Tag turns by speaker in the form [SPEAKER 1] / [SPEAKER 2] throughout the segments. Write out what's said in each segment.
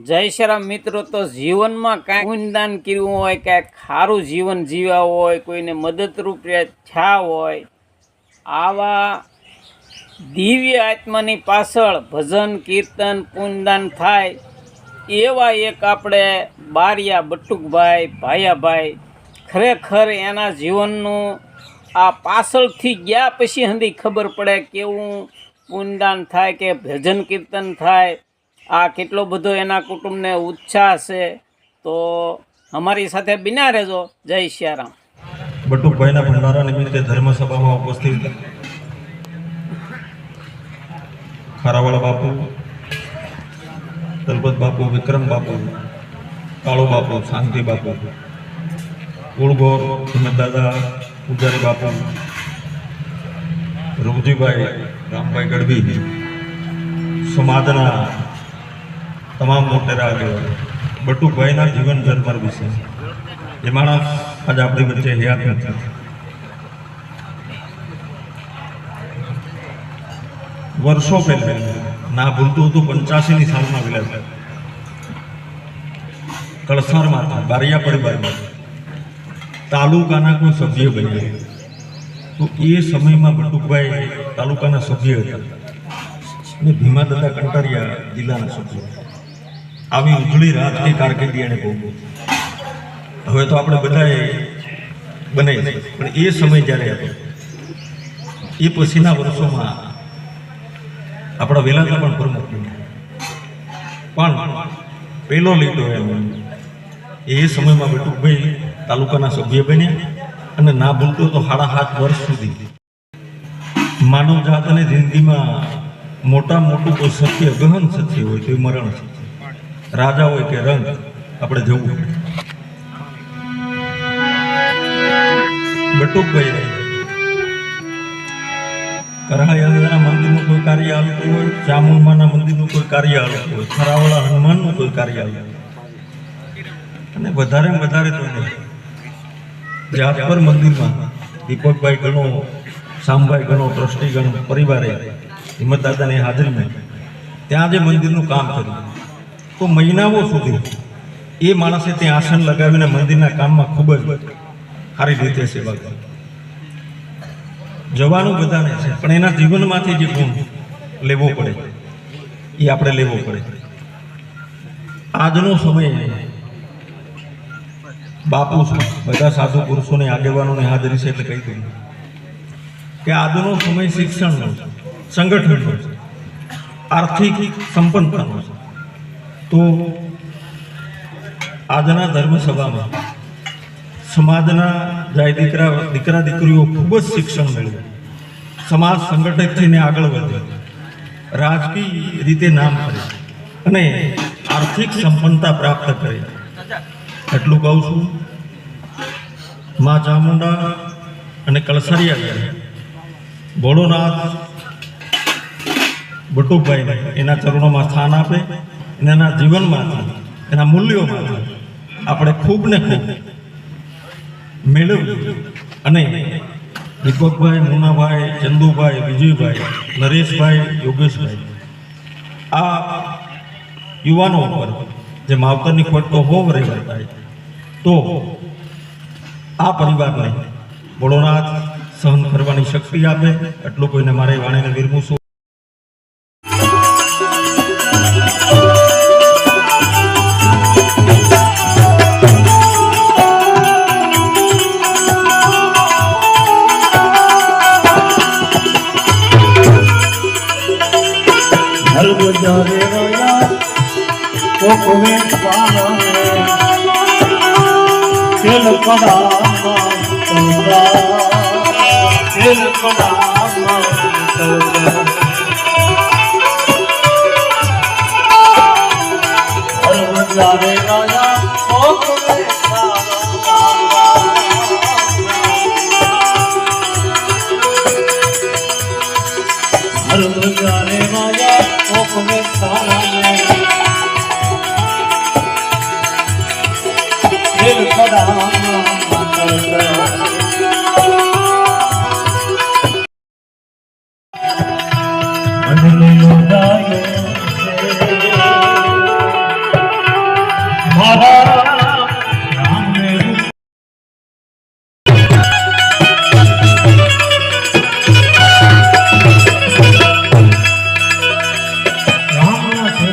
[SPEAKER 1] જય શ્રી રામ મિત્રો। તો જીવનમાં કાંઈ પુણ્યદાન કર્યું હોય, કાંઈક સારું જીવન જીવ્યા હોય, કોઈને મદદરૂપ થયા હોય, આવા દિવ્ય આત્માની પાછળ ભજન કીર્તન પુણ્યદાન થાય એવા એક આપણે બારિયા બટુકભાઈ ભાયાભાઈ ખરેખર એના જીવનનું આ પાછળથી ગયા પછી હંધી ખબર પડે કેવું પુણ્યદાન થાય કે ભજન કીર્તન થાય। આ કેટલો બધો એના કુટુંબને ઉત્સાહ છે। તો અમારી સાથે બિના રહેજો। જય શ્રી રામ।
[SPEAKER 2] બટુકભાઈના ભંડારા નિમિત્તે ધર્મસભામાં ઉપસ્થિત ખારાવાળા બાપુ, દલપત બાપુ, વિક્રમ બાપુ, કાળો બાપુ, શાંતિ બાપુ, કુળગોર હિંમતદાદા, પૂજારી બાપુ, રૂપજીભાઈ, રામભાઈ ગઢવી, સમાજના તમામ મોટેરા આગેવાનો, બટુકભાઈના જીવન જન્મર વિશે એ માણસ આજે આપણી વચ્ચે હયાત નથી। વર્ષો પહેલા ના ભૂલતું હતું 85ની સાલમાં વિલાસ કળસારમાં બારિયા પરિવારમાં તાલુકાના કોઈ સભ્ય બન્યા। તો એ સમયમાં બટુકભાઈ તાલુકાના સભ્ય હતા અને ભીમા દાદા કંટારિયા જિલ્લાના સભ્ય। આવી ઉજળી રાજકીય કારકિર્દી એને બહુ। હવે તો આપણે બધાએ બને, પણ એ સમય જ્યારે હતો એ પછીના વર્ષોમાં આપણા વેલાના પણ પ્રમુખ બન્યા, પણ પહેલો લીડો એમ એ સમયમાં બટુકભાઈ તાલુકાના સભ્ય બન્યા અને ના ભૂલતો તો 7.5 વર્ષ સુધી માનવ જાતને જિંદગીમાં મોટા મોટું કોઈ સત્ય ગહન સત્ય હોય તો એ મરણ છે, રાજા હોય કે રંગ આપણે જવું। બટુકભાઈ કરાળિયાના મંદિરનું કોઈ કાર્ય હાલતું હોય, ચામુંડમાના મંદિરનું કોઈ કાર્ય હાલતું હોય, ખરાવાળા હનુમાનનું કોઈ કાર્ય હાલતું હોય, અને વધારે તો નહીં જાતપર મંદિરમાં દીપકભાઈ ગણો, શામભાઈ ગણો, ટ્રસ્ટી ગણો પરિવારે હિંમત દાદાની હાજરીમાં ત્યાં જે મંદિરનું કામ કર્યું તો મહિનાઓ સુધી એ માણસે ત્યાં આસન લગાવીને મંદિરના કામમાં ખૂબ જ સારી રીતે સેવા કરી। જવાનું બધાને છે, પણ એના જીવનમાંથી જે ગુણ લેવો પડે એ આપણે લેવો પડે। આજનો સમય બાપુ છે, બધા સાધુ પુરુષોની આગેવાનોની હાજરી છે એટલે કહી દઉં કે આજનો સમય શિક્ષણનો છે, સંગઠનનો છે, આર્થિક સંપન્નતાનો છે। તો આજના ધર્મસભામાં સમાજના જાય દીકરા દીકરીઓ ખૂબ જ શિક્ષણ મેળવે, સમાજ સંગઠિત થઈને આગળ વધે, રાજકીય રીતે નામ કરે અને આર્થિક સંપન્નતા પ્રાપ્ત કરે। એટલું કહું છું, મા ચામુંડા અને કળસરિયા ભોળોનાથ બટુકભાઈને એના ચરણોમાં સ્થાન આપે અને એના જીવનમાંથી એના મૂલ્યોમાંથી આપણે ખૂબ ને ખૂબ મેળવીએ અને દીપકભાઈ, મુનાભાઈ, ચંદુભાઈ, વિજયભાઈ, નરેશભાઈ, યોગેશભાઈ આ યુવાનો ઉપર જે માવતરની ખોટ તો હોવ રહેવા થાય તો આ પરિવારને ભોળોનાથ સહન કરવાની શક્તિ આપે। એટલું કોઈને મારે વાણીને વિરમું છું।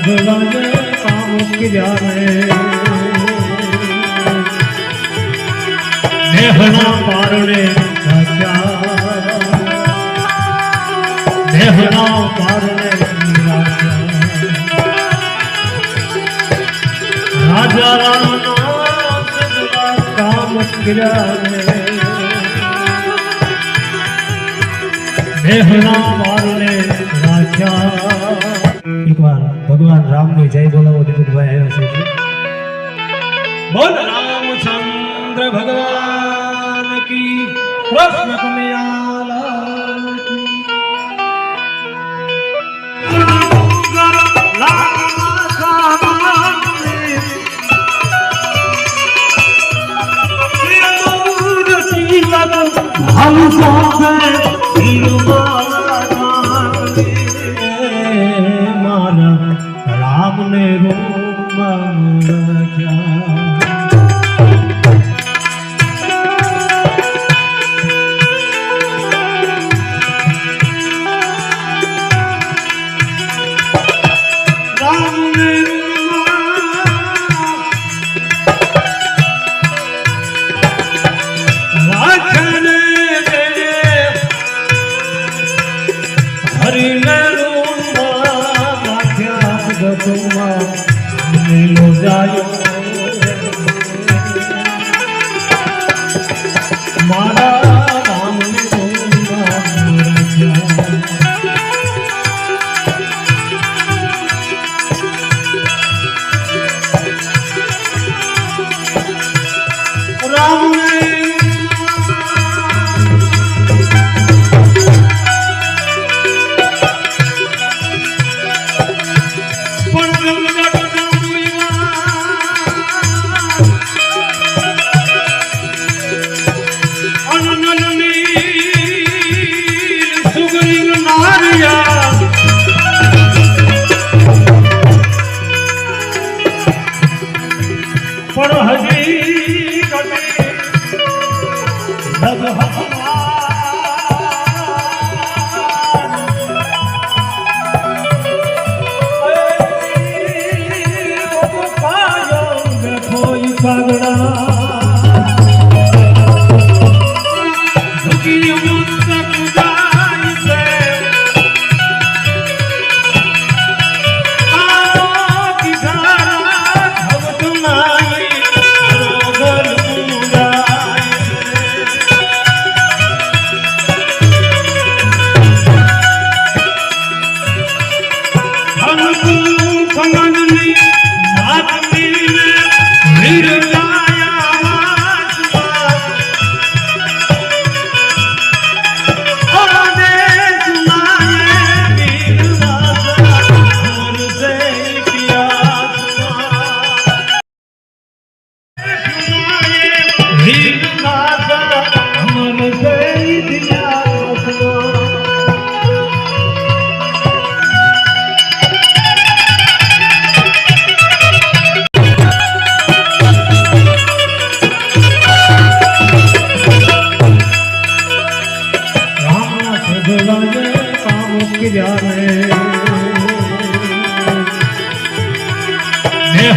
[SPEAKER 3] સગલાને કામ કર્યા રે દેહના પારણે રાખ્યા દેહના પારણે રાજા રાણા સગલા કામ કર્યા રે દેહના પારણે રાખ્યા એકવાર ભગવાન રામની જય બોલાવો દીપકભાઈ આવ્યા છે બોલ રામચંદ્ર ભગવાન કી કૃષ્ણ કનૈયા કી રામને રોમમાં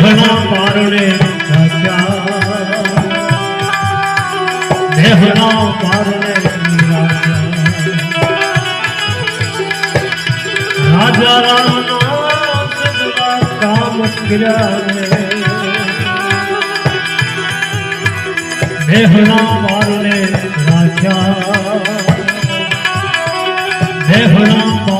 [SPEAKER 3] દેહના પારણે દેહના પારણે રાજા રાણા સગલા કામ કર્યા રે દેહના પારણે રાખ્યા દેહના પારણે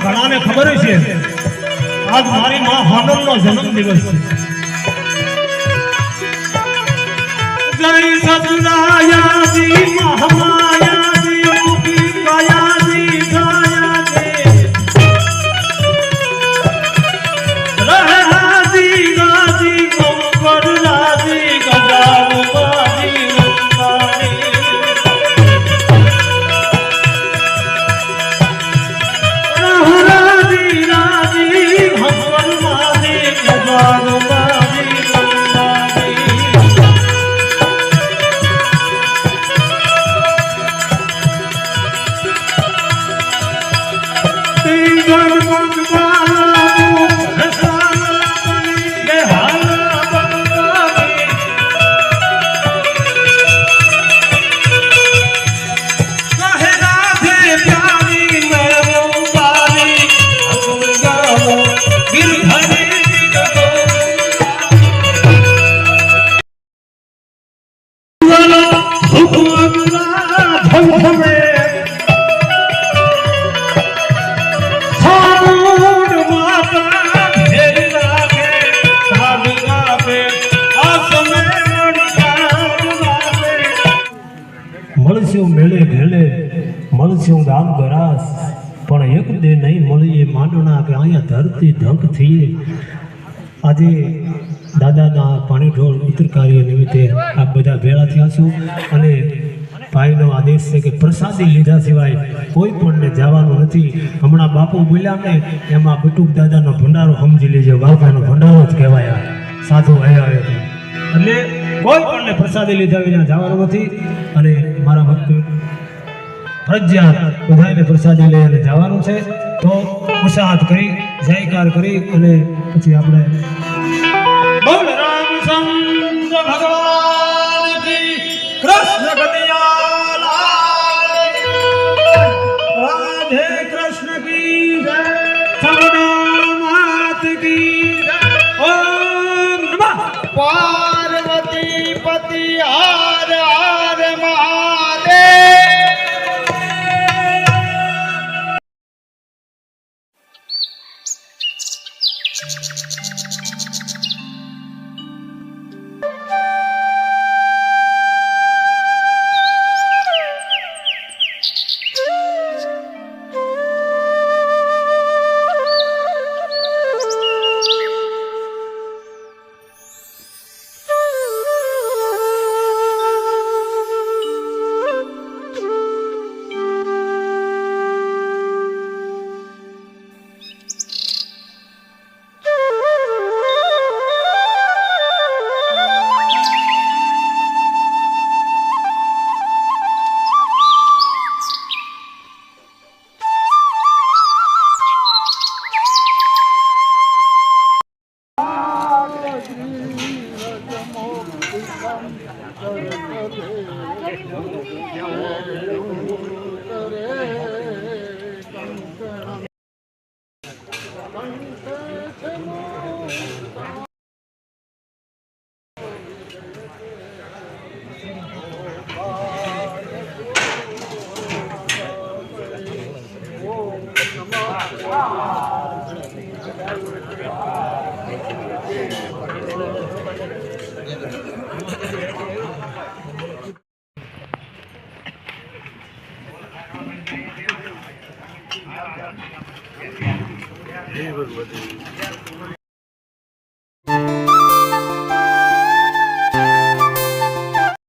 [SPEAKER 3] ઘણાને ખબર છે આજ મારી માં હાનલનો જન્મ દિવસ છે જય સદનાયાજી મહામાયાજી મુખી કાયાજી ગાયાજી રહે હાજી ગાજી ગમ કર રાજી મળશું મેળે ઘેલે, મળશું ગામ ગરાસ, પણ એક દે નહીં મળીએ માંડણા કે અહીંયા ધરતી ધંક થઈએ. આજે દાદાના પાણી ઢોળ ઉત્તર કાર્ય નિમિત્તે આ બધા ભેળા થયા છું અને ભાઈનો આદેશ છે કે પ્રસાદી લીધા સિવાય કોઈ પણને જવાનું નથી. હમણાં બાપુ બોલ્યા ને એમાં બટુક દાદાનો ભંડારો સમજી લેજો, બાપાનો ભંડારો જ કહેવાય. સાધુ આવ્યા એટલે કોઈ પણને પ્રસાદી લીધા વિના જવાનું નથી. અને મારા ભક્ત ફરજિયાત બધાને પ્રસાદી લઈ અને જવાનું છે. તો ઉત્સાહત કરી જયકાર કરી અને પછી આપણે બોલ રામચંદ્ર ભગવાન કી, કૃષ્ણ કનૈયા લાલ કી, રાધે કૃષ્ણ કી જય, સગુણા માત કી જય. ઓમ નમઃ પાર્વતી પતિ હર હર મહાદેવ.
[SPEAKER 4] કરે